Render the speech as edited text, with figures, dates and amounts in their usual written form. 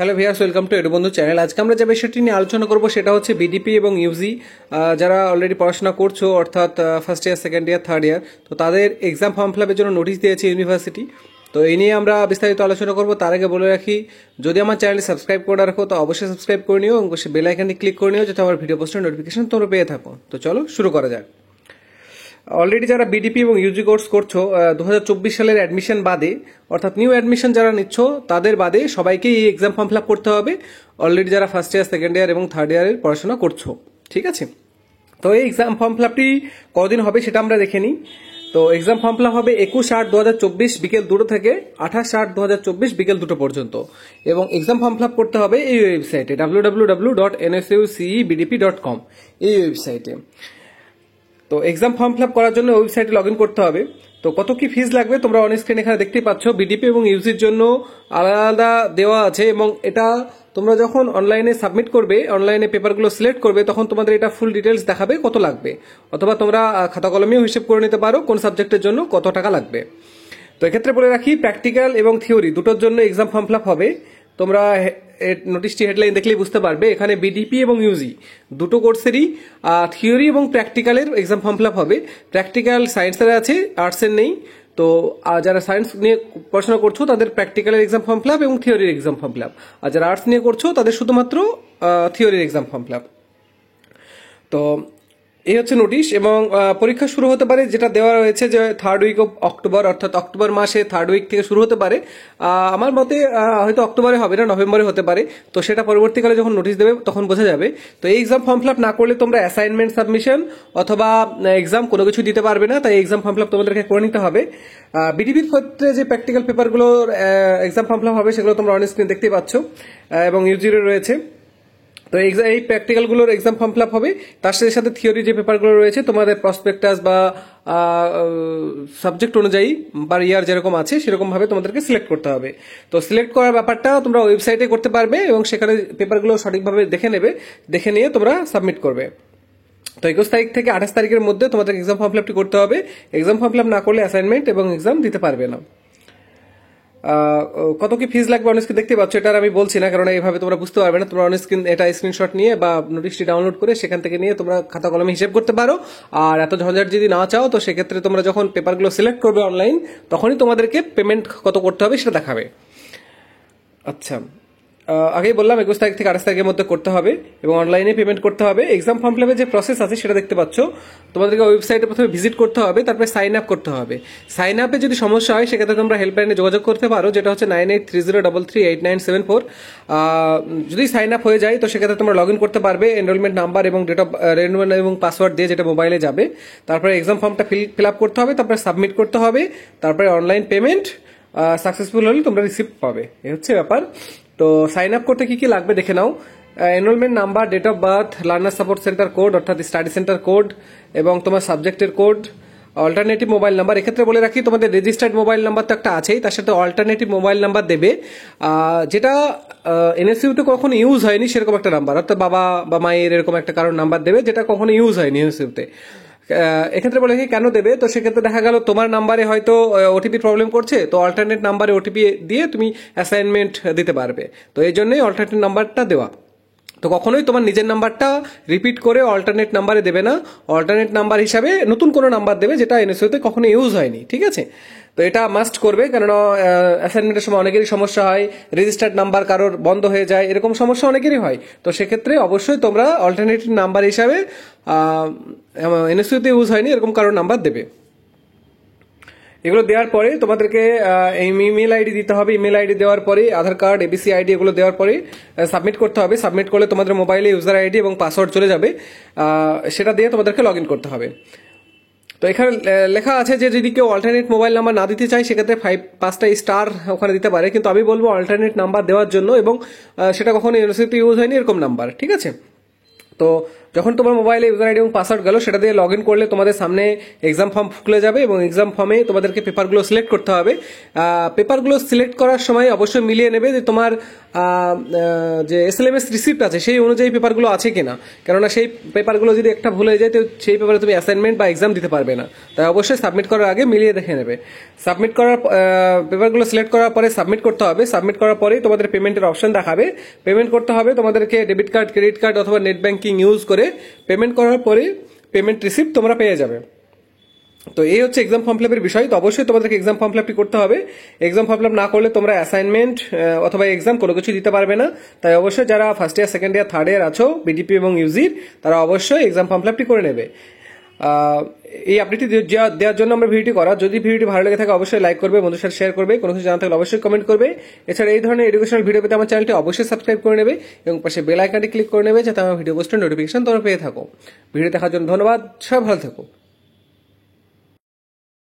Hello viewers, welcome to Edubandhu channel. আজকে আমরা যে বিষয়টি নিয়ে আলোচনা করব সেটা হচ্ছে বিডিপি এবং ইউজি। যারা অলরেডি পড়াশোনা করছো, অর্থাৎ first year, second year, third year, তো তাদের এক্সাম ফর্ম ফিল আপের জন্য নোটিশ দিয়েছে ইউনিভার্সিটি। তো এই নিয়ে আমরা বিস্তারিত আলোচনা করব। তার আগে বলে রাখি, যদি আমার চ্যানেলে সাবস্ক্রাইব করে রাখো তো অবশ্যই সাবস্ক্রাইব করে নিও এবং বেল আইকনটি ক্লিক করে নিও, যাতে আমার ভিডিও পোস্টের নোটিফিকেশন তোমরা পেয়ে থাকো। তো চলো শুরু করা যাক। অলরেডি যারা বিডিপি এবং ইউজি কোর্স করছো 2024 সালের অ্যাডমিশন বাদে, অর্থাৎ নিউ অ্যাডমিশন যারা নিচ্ছ তাদের বাদে সবাইকেই এই এক্সাম ফর্ম ফিল আপ করতে হবে। অলরেডি যারা ফার্স্ট ইয়ার, সেকেন্ড ইয়ার এবং থার্ড ইয়ারের পড়াশোনা করছো, ঠিক আছে? তো এই এক্সাম ফর্ম ফিল আপটি কদিন হবে সেটা আমরা দেখে নিই। তো এক্সাম ফর্ম ফিল আপ হবে 21/8/2024 বিকেল 2টো থেকে 28/8/2024 বিকেল 2টো পর্যন্ত। এবং এক্সাম ফর্ম ফিল আপ করতে হবে এই ওয়েবসাইটে www.nsucebdp.com, এই ওয়েবসাইটে। তো এক্সাম ফর্ম ফিল আপ করার জন্য ওয়েবসাইটে লগ ইন করতে হবে। তো কত কি ফিজ লাগবে তোমরা অন স্ক্রিন এখানে দেখতেই পাচ্ছ। বিডিপি এবং ইউজির জন্য আলাদা দেওয়া আছে, এবং এটা তোমরা যখন অনলাইনে সাবমিট করবে, অনলাইনে পেপারগুলো সিলেক্ট করবে, তখন তোমাদের এটা ফুল ডিটেলস দেখাবে কত লাগবে। অথবা তোমরা খাতা কলমেও হিসেব করে নিতে পারো কোন সাবজেক্টের জন্য কত টাকা লাগবে। তো এক্ষেত্রে বলে রাখি, প্র্যাকটিক্যাল এবং থিওরি দুটোর জন্য এক্সাম ফর্ম ফিল আপ হবে। তোমরা নোটিশটি হেডলাইন দেখলেই বুঝতে পারবে, এখানে বিডিপি এবং ইউজি দুটো কোর্সেরই থিওরি এবং প্র্যাকটিক্যালের এক্সাম ফর্ম ফিল আপ হবে। প্র্যাকটিক্যাল সায়েন্সের আছে, আর্টসের নেই। তো যারা সায়েন্স নিয়ে পড়াশোনা করছো তাদের প্র্যাকটিক্যালের এক্সাম ফর্ম ফিল আপ এবং থিওরির এক্সাম ফর্ম ফিল আপ, আর যারা আর্টস নিয়ে করছো তাদের শুধুমাত্র থিওরির এক্সাম ফর্ম ফিল আপ। তো এই হচ্ছে নোটিশ। এবং পরীক্ষা শুরু হতে পারে, যেটা দেওয়া রয়েছে যে 3rd উইক অফ অক্টোবর, অর্থাৎ অক্টোবর মাসে 3rd উইক থেকে শুরু হতে পারে। আমার মতে হয়তো অক্টোবরে হবে না, নভেম্বরে হতে পারে। তো সেটা পরবর্তীকালে যখন নোটিশ দেবে তখন বোঝা যাবে। তো এই এক্সাম ফর্ম ফিল আপ না করলে তোমরা অ্যাসাইনমেন্ট সাবমিশন অথবা এক্সাম কোনো কিছু দিতে পারবে না। তাই এক্সাম ফর্ম ফিল আপ তোমাদেরকে করে নিতে হবে। বিডিপির ক্ষেত্রে যে প্র্যাকটিক্যাল পেপারগুলোর এক্সাম ফর্ম ফিল আপ হবে সেগুলো তোমরা অন স্ক্রিন দেখতেই পাচ্ছ, এবং ইউজিরও রয়েছে। তো এই প্র্যাকটিক্যালগুলোর এক্সাম ফর্ম ফিল আপ হবে। তার সাথে সাথে থিওরি যে পেপারগুলো রয়েছে তোমাদের প্রসপেক্টাস বা সাবজেক্ট অনুযায়ী পার ইয়ার যেরকম আছে সেরকমভাবে তোমাদেরকে সিলেক্ট করতে হবে। তো সিলেক্ট করার ব্যাপারটা তোমরা ওয়েবসাইটে করতে পারবে, এবং সেখানে পেপারগুলো সঠিকভাবে দেখে নেবে, দেখে নিয়ে তোমরা সাবমিট করবে। তো 21 তারিখ থেকে 28 তারিখের মধ্যে তোমাদের এক্সাম ফর্ম ফিল আপটি করতে হবে। এক্সাম ফর্ম ফিল আপ না করলে অ্যাসাইনমেন্ট এবং এক্সাম দিতে পারবে না। কত কি ফিজ লাগবে অন স্ক্রিন দেখতে পাচ্ছ, এটা আমি বলছি না, কারণ এইভাবে তোমরা বুঝতে পারবে না। তোমরা অন স্ক্রিন এটা স্ক্রিনশট নিয়ে বা নোটিশটি ডাউনলোড করে সেখান থেকে নিয়ে তোমরা খাতা কলমে হিসেব করতে পারো। আর এত ঝঞ্ঝাট যদি না চাও, তো সেক্ষেত্রে তোমরা যখন পেপারগুলো সিলেক্ট করবে অনলাইন, তখনই তোমাদেরকে পেমেন্ট কত করতে হবে সেটা দেখাবে। আচ্ছা, আগেই বললাম 21 তারিখ থেকে 28 তারিখের মধ্যে করতে হবে এবং অনলাইনে পেমেন্ট করতে হবে। এক্সাম ফর্ম ফিল আপের যে প্রসেস আছে সেটা দেখতে পাচ্ছ। তোমাদেরকে ওয়েবসাইটে প্রথমে ভিজিট করতে হবে, তারপরে সাইন আপ করতে হবে। সাইন আপে যদি সমস্যা হয় সেক্ষেত্রে তোমরা হেল্পলাইনে যোগাযোগ করতে পারো, যেটা হচ্ছে 9830338974। যদি সাইন আপ হয়ে যায় তো সেক্ষেত্রে তোমরা লগ ইন করতে পারবে এনরোলমেন্ট নাম্বার এবং ডেট অফ এনরোলমেন্ট এবং পাসওয়ার্ড দিয়ে, যেটা মোবাইলে যাবে। তারপরে এক্সাম ফর্মটা ফিল আপ করতে হবে, তারপরে সাবমিট করতে হবে, তারপরে অনলাইন পেমেন্ট সাকসেসফুল হলে তোমরা রিসিপ্ট পাবে। এই হচ্ছে ব্যাপার। তো সাইন আপ করতে কি কি লাগবে দেখে নাও। Enrolment number, date of birth, learner support centre code অর্থাৎ স্টাডি সেন্টার কোড, এবং তোমার সাবজেক্টের কোড, অল্টারনেটিভ মোবাইল নাম্বার। এক্ষেত্রে বলে রাখি, তোমাদের রেজিস্টার্ড মোবাইল নাম্বার তো একটা আছেই, তার সাথে অল্টারনেটিভ মোবাইল নাম্বার দেবে, যেটা এনএসইউতে কখনো ইউজ হয়নি সেরকম একটা নাম্বার, অর্থাৎ বাবা বা মায়ের এরকম একটা কারোর নাম্বার দেবে যেটা কখনো ইউজ হয়নি এনএসইউতে। এক্ষেত্রে বলে কি কেন দেবে, তো সেক্ষেত্রে দেখা গেল তোমার নাম্বারে হয়তো ওটিপি প্রবলেম করছে, তো অল্টারনেট নাম্বারে ওটিপি দিয়ে তুমি অ্যাসাইনমেন্ট দিতে পারবে। তো এই জন্যই অল্টারনেট নাম্বারটা দেওয়া। তো কখনোই তোমার নিজের নাম্বারটা রিপিট করে অল্টারনেট নাম্বারে দেবে না, অল্টারনেট নাম্বার হিসাবে নতুন কোনো নাম্বার দেবে যেটা এনএসইউতে কখনো ইউজ হয়নি, ঠিক আছে? তো এটা মাস্ট করবে, কেননা অ্যাসাইনমেন্টের সময় অনেকেরই সমস্যা হয়, রেজিস্টার্ড নাম্বার কারোর বন্ধ হয়ে যায়, এরকম সমস্যা অনেকেরই হয়। তো সেক্ষেত্রে অবশ্যই তোমরা অল্টারনেটিভ নাম্বার হিসাবে এনএসইউতে ইউজ হয়নি এরকম কারোর নাম্বার দেবে। এগুলো দেওয়ার পরে তোমাদেরকে ইমেল আইডি দিতে হবে। ইমেল আইডি দেওয়ার পরে আধার কার্ড, এবিসি আইডি এগুলো দেওয়ার পরে সাবমিট করতে হবে। সাবমিট করলে তোমাদের মোবাইলে ইউজার আইডি এবং পাসওয়ার্ড চলে যাবে, সেটা দিয়ে তোমাদেরকে লগ ইন করতে হবে। তো এখানে লেখা আছে যে যদি কেউ অল্টারনেট মোবাইল নাম্বার না দিতে চায় সেক্ষেত্রে 5টা স্টার ওখানে দিতে পারে, কিন্তু আমি বলবো অল্টারনেট নাম্বার দেওয়ার জন্য, এবং সেটা কখনো ইউনিভার্সিটি ইউজ হয়নি এরকম নাম্বার, ঠিক আছে? তো যখন তোমার মোবাইলে ইউজার আইডি এবং পাসওয়ার্ড গেল, সেটা দিয়ে লগ ইন করলে তোমাদের সামনে এক্সাম ফর্ম খুলে যাবে এবং এক্সাম ফর্মে তোমাদেরকে পেপারগুলো সিলেক্ট করতে হবে। পেপারগুলো সিলেক্ট করার সময় অবশ্যই মিলিয়ে নেবে যে তোমার যে এসএলএমএস রিসিপ্ট আছে সেই অনুযায়ী পেপারগুলো আছে কিনা, কেননা সেই পেপারগুলো যদি একটা ভুল হয়ে যায় তো সেই পেপারে তুমি অ্যাসাইনমেন্ট বা এক্সাম দিতে পারবে না। তাই অবশ্যই সাবমিট করার আগে মিলিয়ে দেখে নেবে। সাবমিট করার পেপারগুলো সিলেক্ট করার পরে সাবমিট করতে হবে। সাবমিট করার পরেই তোমাদের পেমেন্টের অপশন দেখাবে। পেমেন্ট করতে হবে তোমাদেরকে ডেবিট কার্ড, ক্রেডিট কার্ড অথবা নেট ব্যাংকিং ইউজ করে। পেমেন্ট করার পরে পেমেন্ট রিসিপ্ট তোমরা পেয়ে যাবে। তো এই হচ্ছে এক্সাম ফর্ম ফিল আপের বিষয়। তো অবশ্যই তোমাদেরকে এক্সাম ফর্ম ফিল আপটি করতে হবে। এক্সাম ফর্ম ফিল আপ না করলে তোমরা অ্যাসাইনমেন্ট অথবা এক্সাম কোনো কিছু দিতে পারবে না। তাই অবশ্যই যারা first year, second year, third year আছো বিডিপি এবং ইউজির, তারা অবশ্যই এক্সাম ফর্ম ফিল আপটি করে নেবে। এই আপডেটটি দেওয়ার জন্য আমরা ভিডিওটি করা। যদি ভিডিওটি ভালো লেগে থাকে অবশ্যই লাইক করবে, বন্ধুদের সাথে শেয়ার করবে, কোনো কিছু জানা থাকলে অবশ্যই কমেন্ট করবে। এছাড়া এই ধরনের এডুকেশনাল ভিডিও পেতে আমার চ্যানেলটি অবশ্যই সাবস্ক্রাইব করে নেবে এবং পাশে বেল আইকনটি ক্লিক করে নেবে যাতে আমার ভিডিও পোস্টের নোটিফিকেশন তোমরা পেয়ে থাকো। ভিডিও দেখার জন্য ধন্যবাদ। সবাই ভালো থেকো।